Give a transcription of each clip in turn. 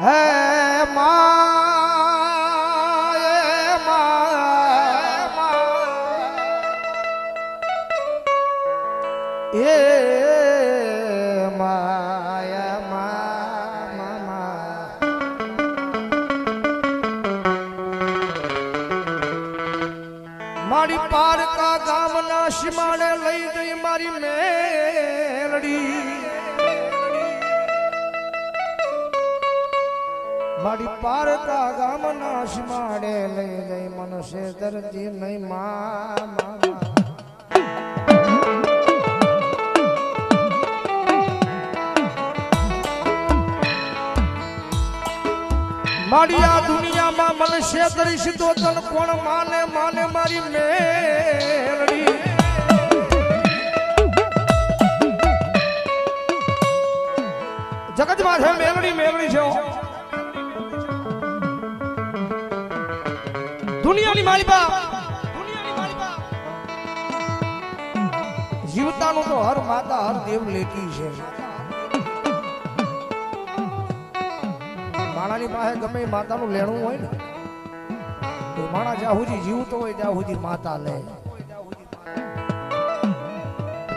હે my my A my મારી પારકા ગામના સીમાડે લઈ ગઈ મારી મેલડી મારી પારકા ગામના સીમાડે લઈ ગઈ મનસે દર્દી નહીં મારી આ દુનિયામાં મનસે દર્શી તો તન કોણ માને માને મારી મેલડી જગતમાં છે મેલડી મેલડી છે દુનિયાની માલિકા જીવતાનું તો હર માતા હર દેવ લેતી છે માણાની પાસે ગમે માતાનું લેણું હોય ને તો માણા જ્યાં સુધી જીવતો હોય ત્યાં સુધી માતા લે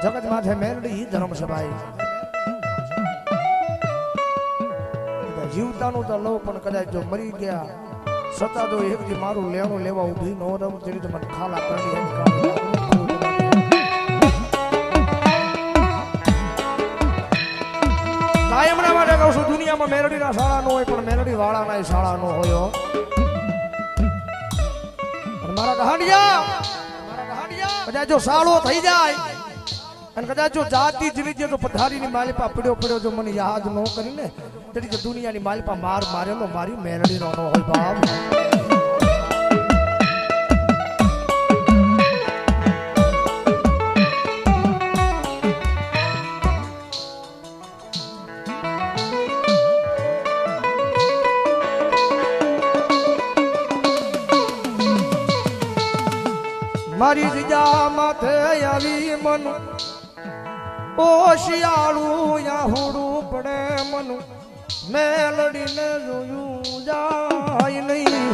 જગત માથે મેલડી ધર્મસભાઈ જીવતાનું તો લઉં પણ કદાચ જો મરી ગયા છતાં તો એક દી મારું લેણું લેવા ઉભી નો રમ તેની તો મને ખાલા કરી કાયમના માટે કહું છું દુનિયામાં મેલડીના શાળા નો હોય પણ મેલડી વાળાના શાળા નો હોય મારા કહાડિયા કદાચ જો સાળો થઈ જાય અને કદાચ જો જાતિ જીવી જાય તો પથારીની માલિપા પડ્યો જો મને યાદ ન કરીને તેની દુનિયાની માલિપા માર મારેલો મારી મેલડી નો હોય બાપ મારી જીજા માથે આવી મન ઓ શિયાળું યાહુડું પડે મન મેલડીને જોયું જાય નહીં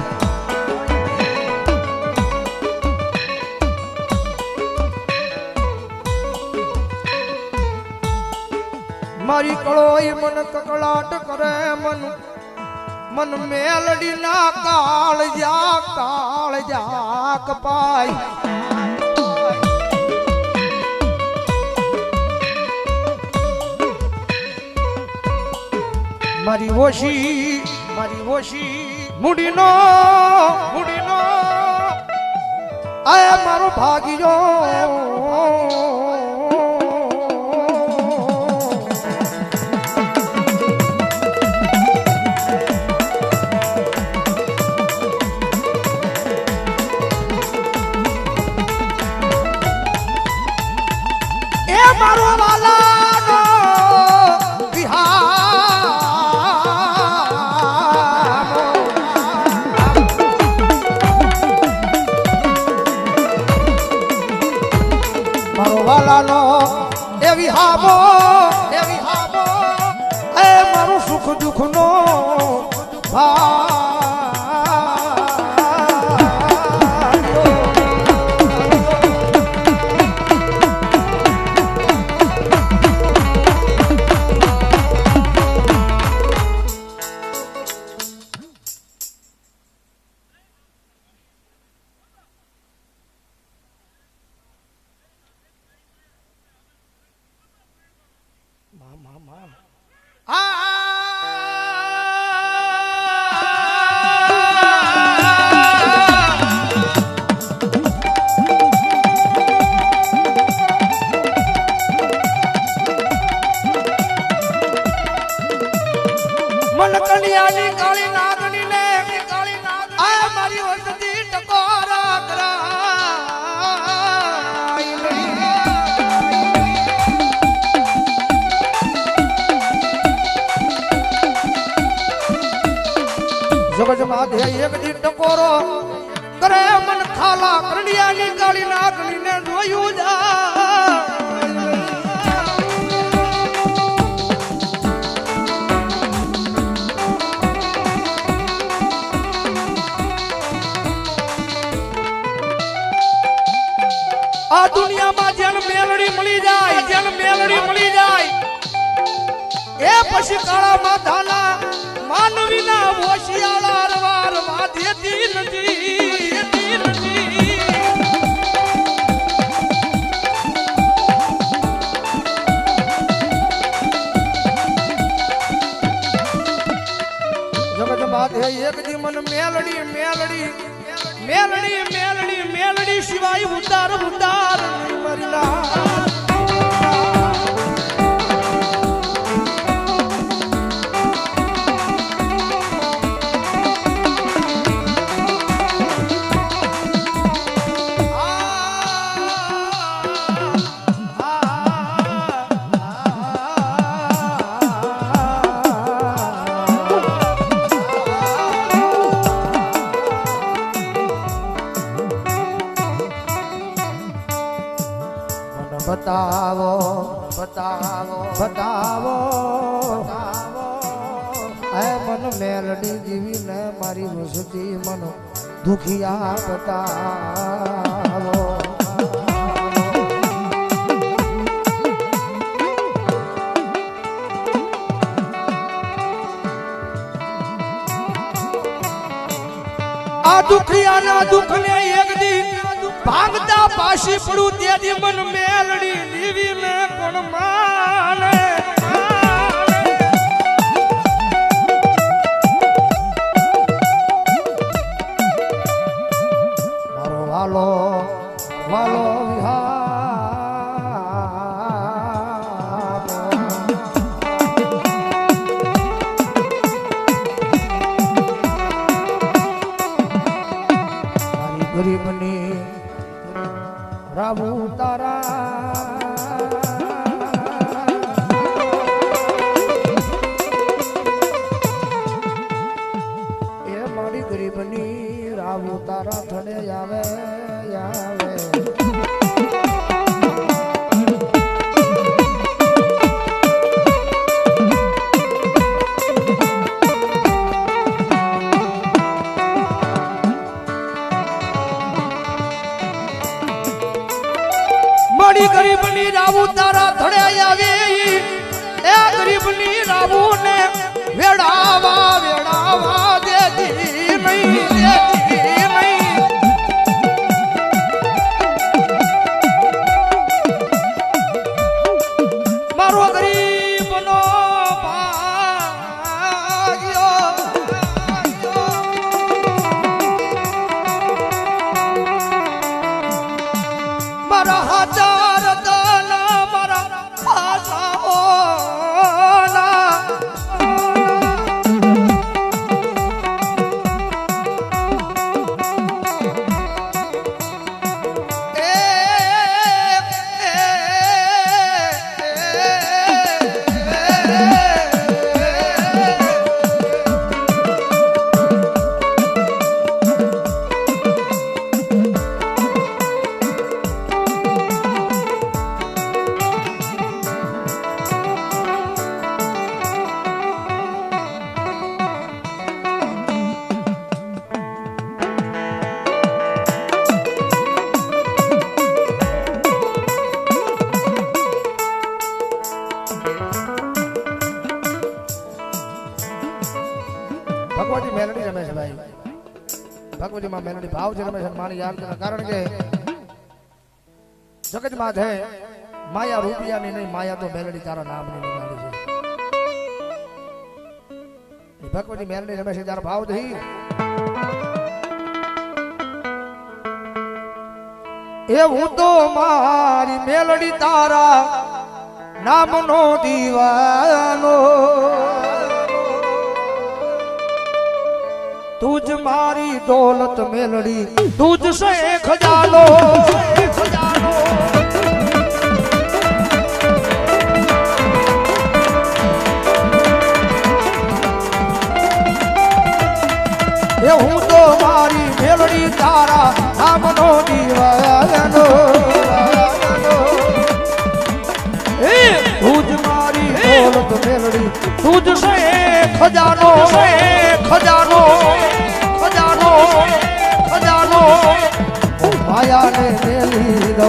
મારી કળોય મન કકળાટ કરે મન મેલડી ના કાળ જા કપાય મારી ઓશી મુડીનો આય મારો ભાગ્યો મારો વાલાનો વાલાનો એવી હાબો એ મારું સુખ દુઃખ નો મન કલિયાની કાળી નાગની ને આ મારી વસતી ટકોરા કરાય જગત માથે એક દી ટકોરો કરે મન ખાલા કલિયાની કાળી નાગની ને જોયું જા પછી કાળા માથાના માનવીના હોશિયાળા રવાર દેતી નથી જગત બાત હે એક દી મન મેલડી સિવાય ઉતાર મરીલા बतावो ऐ मन मेलडी जीवी ने मारी वसती मन दुखिया बतावो आ दुखिया ना दुख ने एक दी भागता पाशी पड़ू तेरी मन मेलड़ी दीवी में कोण माने मारो वालो विहार मारी गरीबनी रावू तारा ये मारी गरीबनी रावू तारा थने आवे गरीबनी रावू तारा धड़े आवे ए गरीबनी रावू ने वेड़ावा देती नहीं मारो गरीब नो भाग्यो मारा हजार भगवती मेलडी रमेश भाई भगवती मां मेलडी भाव से रमेश मानी याद करना कारण के जगत मात है माया रूपिया नहीं माया तो मेलडी तारा नाम नहीं निकाली है भगवती मेलडी रमेश तारा भाव दही એવું તો મારી મેલડી તારા નામનો દીવાનો तुझ मारी दौलत मेलड़ी तुझ से खजानो ये हूँ तो मारी मेलड़ी तारा नाम नो दीवानो तुझ मारी दौलत मेलड़ी तुझ से खजानो खजानो माया ने मेली दो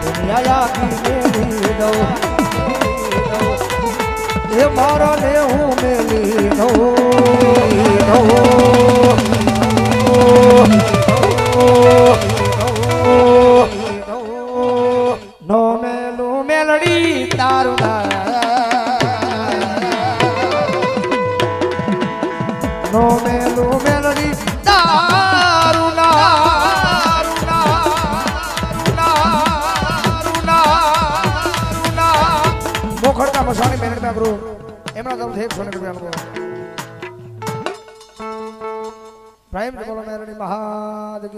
दुनिया की मेली दो એ મારા ને હું મેલી નો મેલું મેલડી તારું નો મેલું મેલડી તારું મોખડતા મસાણી મેલડી માં કરું એમના તરફથી 100 રૂપિયા પ્રાઇમ બોલો મેલડી મહાદેવ